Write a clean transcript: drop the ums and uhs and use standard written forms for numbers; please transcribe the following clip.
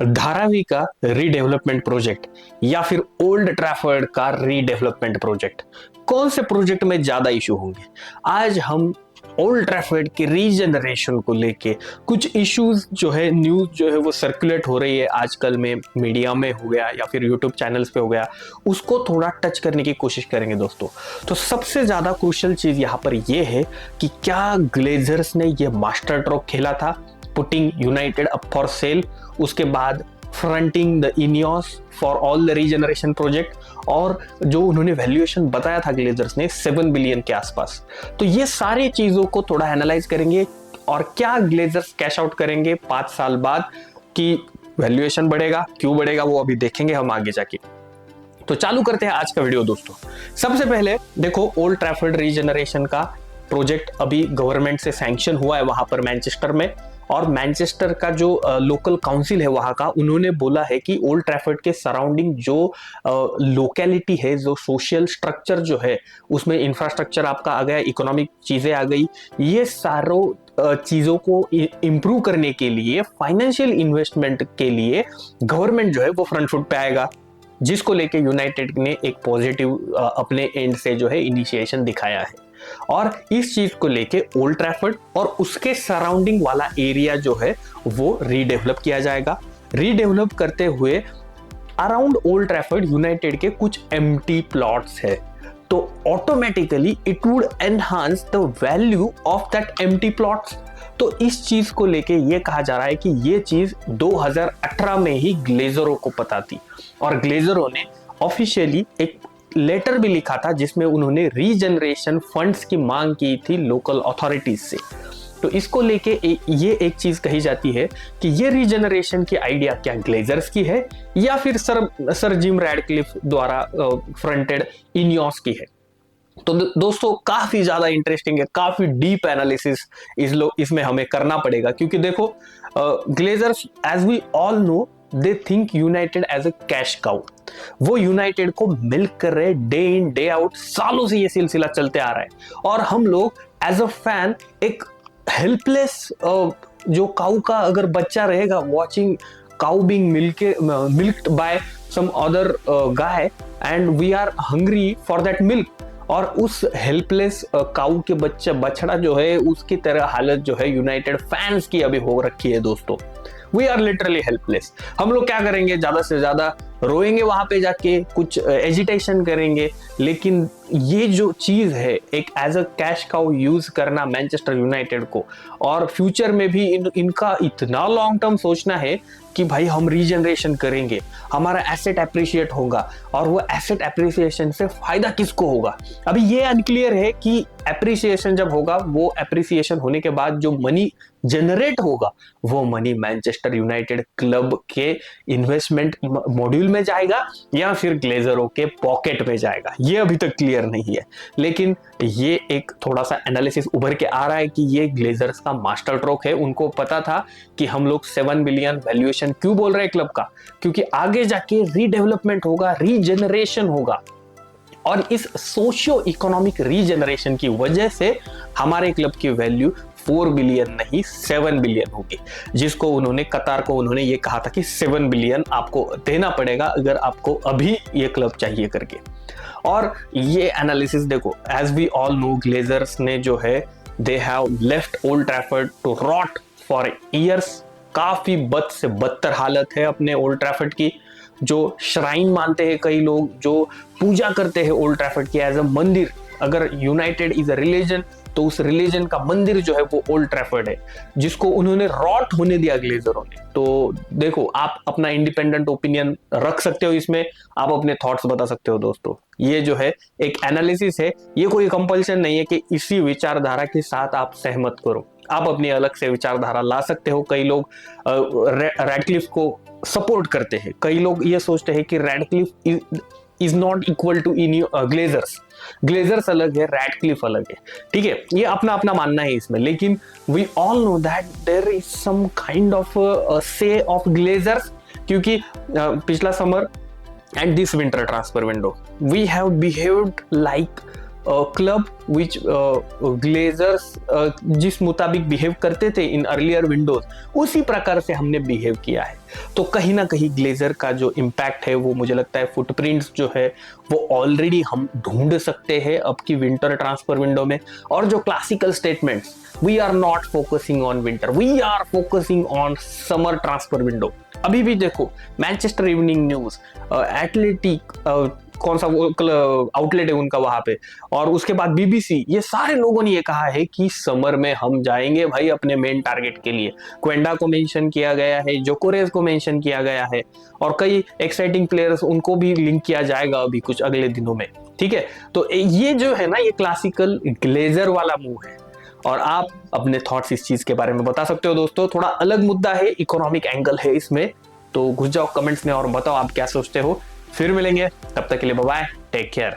धारावी का redevelopment project या फिर ओल्ड ट्रैफर्ड का रीडेवलपमेंट प्रोजेक्ट, कौन से प्रोजेक्ट में ज्यादा इशू होंगे? आज हम ओल्ड ट्रैफर्ड के रीजनरेशन को लेके कुछ इश्यूज जो है, न्यूज जो है वो सर्कुलेट हो रही है आजकल में, मीडिया में हो गया या फिर यूट्यूब चैनल्स पे हो गया, उसको थोड़ा टच करने की कोशिश करेंगे दोस्तों। तो सबसे ज्यादा क्रूशियल चीज यहाँ पर ये है कि क्या ग्लेजर्स ने ये मास्टर स्ट्रोक खेला था, putting United up for sale, उसके बाद fronting the Ineos for all the regeneration project, और जो उन्होंने वैल्यूएशन बताया था ग्लेजर्स ने 7 बिलियन के आसपास। तो ये सारी चीजों को थोड़ा एनालाइज करेंगे और क्या ग्लेजर्स कैश आउट करेंगे 5 साल बाद, कि वैल्यूएशन बढ़ेगा, क्यों बढ़ेगा वो अभी देखेंगे हम आगे जाके। तो चालू करते हैं आज का वीडियो दोस्तों। सबसे पहले देखो, ओल्ड ट्रैफर्ड रीजनरेशन का प्रोजेक्ट अभी गवर्नमेंट से सैंक्शन हुआ है वहां पर मैनचेस्टर में, और मैनचेस्टर का जो लोकल काउंसिल है वहां का, उन्होंने बोला है कि ओल्ड ट्रैफर्ड के सराउंडिंग जो लोकेलिटी है, जो सोशल स्ट्रक्चर जो है, उसमें इंफ्रास्ट्रक्चर आपका आ गया, इकोनॉमिक चीजें आ गई, ये सारों चीजों को इम्प्रूव करने के लिए, फाइनेंशियल इन्वेस्टमेंट के लिए गवर्नमेंट जो है वो फ्रंट फुट पे आएगा, जिसको लेके यूनाइटेड ने एक पॉजिटिव अपने एंड से जो है इनिशिएशन दिखाया है। और इस चीज को लेके ओल्ड ट्रैफर्ड और उसके सराउंडिंग वाला एरिया जो है वो रीडेवलप किया जाएगा। रीडेवलप करते हुए अराउंड ओल्ड ट्रैफर्ड यूनाइटेड के कुछ एम्प्टी प्लॉट्स है, तो automatically it would enhance the value of that empty plots. तो इस चीज को लेके ये कहा जा रहा है कि ये चीज 2018 में ही ग्लेजरों को पता थी, और ग्लेजरों ने ऑफिशियली एक लेटर भी लिखा था जिसमें उन्होंने रीजनरेशन फंड्स की मांग की थी लोकल अथॉरिटीज से। तो इसको लेके ये एक चीज कही जाती है कि ये रीजनरेशन की आइडिया क्या ग्लेजर्स की है या फिर सर जिम रैडक्लिफ द्वारा फ्रंटेड इनियोस की है। तो दोस्तों काफी ज्यादा इंटरेस्टिंग है, काफी डीप एनालिसिस इसमें हमें करना पड़ेगा, क्योंकि देखो Glazers as we all know they think United as a cash cow. वो यूनाइटेड को मिल्क कर रहे डे इन डे आउट, सालों से ये सिलसिला चलते आ रहा है, और हम लोग एज अ फैन एक हेल्पलेस जो काउ का अगर बच्चा रहेगा, watching cow being milked by some other guy, and we are hungry for that milk, और उस हेल्पलेस काउ के बछड़ा जो है उसकी तरह हालत जो है यूनाइटेड फैंस की अभी हो रखी है दोस्तों। We are literally helpless. हम लोग क्या करेंगे, ज्यादा से ज्यादा रोएंगे वहां पे जाके, कुछ एजिटेशन करेंगे, लेकिन ये जो चीज है एक as a cash cow use करना मैनचेस्टर यूनाइटेड को, और फ्यूचर में भी इनका इतना लॉन्ग टर्म सोचना है कि भाई हम रीजनरेशन करेंगे, हमारा एसेट एप्रिशिएट होगा, और वो एसेट एप्रिसिएशन से फायदा किसको होगा। अभी ये अनक्लियर है कि एप्रिसिएशन जब होगा, वो एप्रिसिएशन होने के बाद जो मनी जनरेट होगा, वो मनी मैनचेस्टर यूनाइटेड क्लब के इन्वेस्टमेंट मॉड्यूल में जाएगा या फिर ग्लेजरों के पॉकेट में जाएगा, ये अभी तक क्लियर नहीं है। लेकिन ये एक थोड़ा सा एनालिसिस उभर के आ रहा है कि ये ग्लेजर्स का मास्टर स्ट्रोक है। उनको पता था कि हम लोग 7 बिलियन वैल्यूएशन क्यों बोल रहे हैं क्लब का, क्योंकि आगे जाके रीडेवलपमेंट होगा, रीजनरेशन होगा, और इस सोशियो इकोनॉमिक रीजनरेशन की वजह से हमारे क्लब की वैल्यू 4 बिलियन नहीं 7 बिलियन होगी, जिसको उन्होंने कतार को उन्होंने ये कहा था कि 7 बिलियन आपको देना पड़ेगा अगर आपको अभी ये क्लब चाहिए करके। और ये एनालिसिस देखो, as we all know Glazers ने जो है they have left Old Trafford to rot for years. काफी बद से बदतर हालत है अपने ओल्ड ट्रैफर्ड की। जो श्राइन मानते हैं कई लोग, जो पूजा करते हैं ओल्ड ट्रैफर्ड की एज अ मंदिर, अगर यूनाइटेड इज अ रिलीजन तो उस रिलीजन का मंदिर जो है वो ओल्ड ट्रैफर्ड है, जिसको उन्होंने रॉट होने दिया ग्लेजरों ने। तो देखो, आप अपना इंडिपेंडेंट ओपिनियन रख सकते हो इसमें, आप अपने थॉट्स बता सकते हो दोस्तों। ये जो है एक एनालिसिस है, ये कोई कंपल्शन नहीं है कि इसी विचारधारा के साथ आप सहमत करो, आप अपनी अलग से विचारधारा ला सकते हो। कई लोग रैडक्लिफ को सपोर्ट करते हैं, कई लोग ये सोचते हैं कि Radcliffe is not equal to Glazers अलग है, रैडक्लिफ अलग है, ठीक है, ये अपना अपना मानना है इसमें। लेकिन we all know that there is some kind of say of Glazers, क्योंकि पिछला summer and this winter transfer window we have behaved like club which Glazers जिस मुताबिक बिहेव करते थे इन अर्लियर विंडोज, उसी प्रकार से हमने बिहेव किया है। तो कहीं ना कहीं ग्लेजर का जो इम्पैक्ट है वो मुझे लगता है फुटप्रिंट्स जो है वो ऑलरेडी हम ढूंढ सकते हैं अब की विंटर ट्रांसफर विंडो में। और जो classical statements, we are not focusing on winter, we are focusing on summer transfer window. अभी भी देखो मैनचेस्टर इवनिंग न्यूज, एथलेटिक, कौन सा वो आउटलेट है उनका वहां पे, और उसके बाद बीबीसी, ये सारे लोगों ने ये कहा है कि समर में हम जाएंगे भाई अपने मेन टारगेट के लिए। क्वेंडा को मेंशन किया गया है, जोकोरेज को मेंशन किया गया है, और कई एक्साइटिंग प्लेयर्स उनको भी लिंक किया जाएगा अभी कुछ अगले दिनों में। ठीक है, तो ये जो है ना ये क्लासिकल ग्लेजर वाला मूव है। और आप अपने थॉट्स इस चीज के बारे में बता सकते हो दोस्तों। थोड़ा अलग मुद्दा है, इकोनॉमिक एंगल है इसमें, तो घुस जाओ कमेंट्स में और बताओ आप क्या सोचते हो। फिर मिलेंगे, तब तक के लिए बाय बाय, टेक केयर।